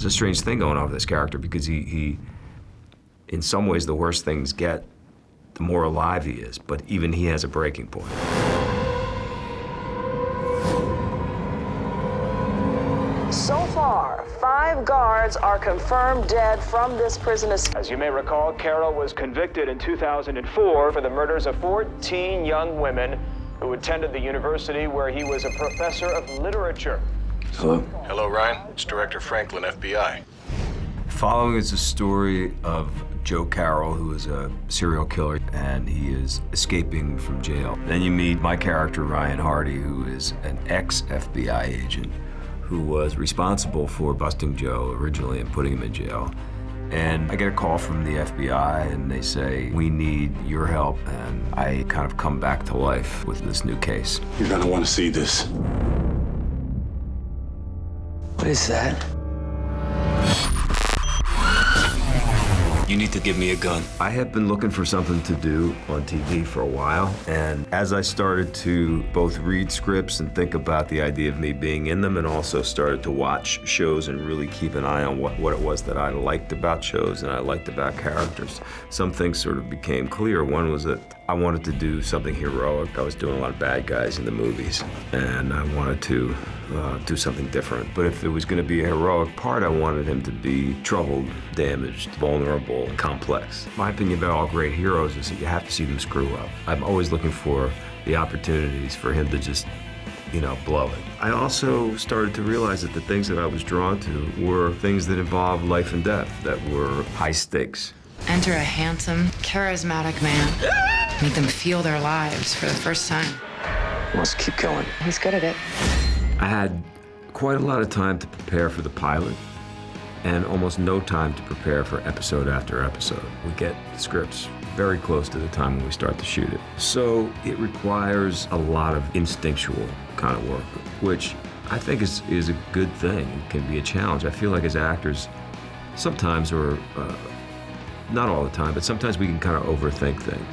There's a strange thing going on with this character because he in some ways, the worse things get, the more alive he is, but even he has a breaking point. So far, 5 guards are confirmed dead from this prison. As you may recall, Carroll was convicted in 2004 for the murders of 14 young women who attended the university where he was a professor of literature. Hello? Hello, Ryan. It's Director Franklin, FBI. Following is a story of Joe Carroll, who is a serial killer, and he is escaping from jail. Then you meet my character, Ryan Hardy, who is an ex-FBI agent who was responsible for busting Joe originally and putting him in jail. And I get a call from the FBI, and they say, we need your help, and I kind of come back to life with this new case. You're gonna want to see this. What is that? You need to give me a gun. I had been looking for something to do on TV for a while, and as I started to both read scripts and think about the idea of me being in them, and also started to watch shows and really keep an eye on what it was that I liked about shows and I liked about characters, some things sort of became clear. One was that I wanted to do something heroic. I was doing a lot of bad guys in the movies, and I wanted to do something different. But if it was going to be a heroic part, I wanted him to be troubled, damaged, vulnerable, complex. My opinion about all great heroes is that you have to see them screw up. I'm always looking for the opportunities for him to just, blow it. I also started to realize that the things that I was drawn to were things that involved life and death, that were high stakes. Enter a handsome, charismatic man. Make them feel their lives for the first time. He wants to keep killing. He's good at it. I had quite a lot of time to prepare for the pilot and almost no time to prepare for episode after episode. We get scripts very close to the time when we start to shoot it. So it requires a lot of instinctual kind of work, which I think is a good thing and can be a challenge. I feel like as actors, sometimes, or not all the time, but sometimes we can kind of overthink things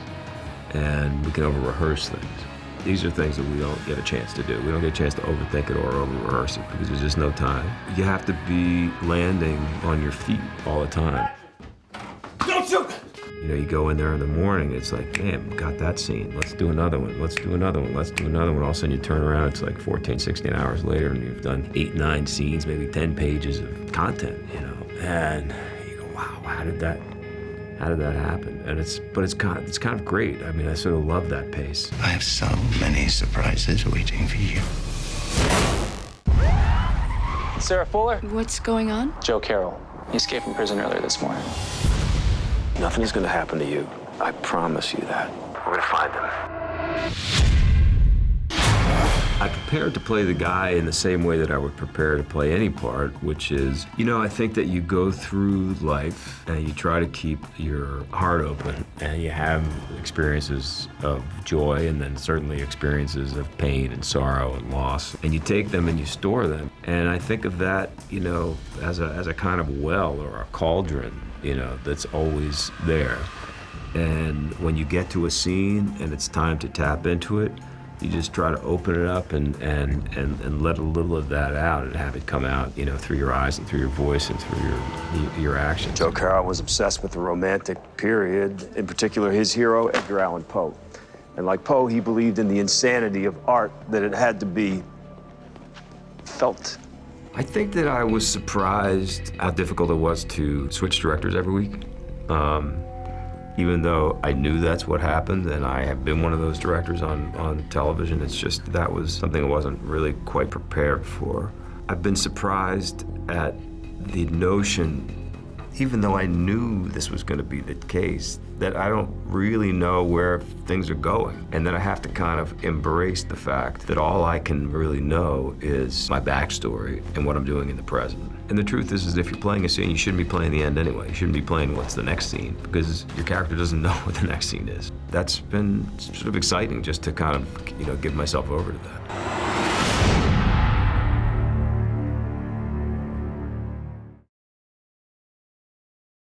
and we can over-rehearse things. These are things that we don't get a chance to do. We don't get a chance to overthink it or over-rehearse it because there's just no time. You have to be landing on your feet all the time. Don't shoot! You go in there in the morning, it's like, damn, got that scene. Let's do another one. Let's do another one. Let's do another one. All of a sudden you turn around, it's like 14, 16 hours later and you've done 8, 9 scenes, maybe 10 pages of content, And you go, wow, how did that happen? And it's kind of great. I mean, I sort of love that pace. I have so many surprises waiting for you. Sarah Fuller? What's going on? Joe Carroll. He escaped from prison earlier this morning. Nothing is going to happen to you. I promise you that. We're going to find them. I prepared to play the guy in the same way that I would prepare to play any part, which is, I think that you go through life and you try to keep your heart open and you have experiences of joy and then certainly experiences of pain and sorrow and loss, and you take them and you store them. And I think of that, as a kind of well or a cauldron, that's always there. And when you get to a scene and it's time to tap into it, you just try to open it up and let a little of that out and have it come out, through your eyes and through your voice and through your actions. Joe Carroll was obsessed with the romantic period, in particular his hero, Edgar Allan Poe. And like Poe, he believed in the insanity of art, that it had to be felt. I think that I was surprised how difficult it was to switch directors every week. Even though I knew that's what happened, and I have been one of those directors on television, it's just that was something I wasn't really quite prepared for. I've been surprised at the notion, even though I knew this was going to be the case, that I don't really know where things are going, and that I have to kind of embrace the fact that all I can really know is my backstory and what I'm doing in the present. And the truth is if you're playing a scene, you shouldn't be playing the end anyway. You shouldn't be playing what's the next scene, because your character doesn't know what the next scene is. That's been sort of exciting, just to kind of, give myself over to that.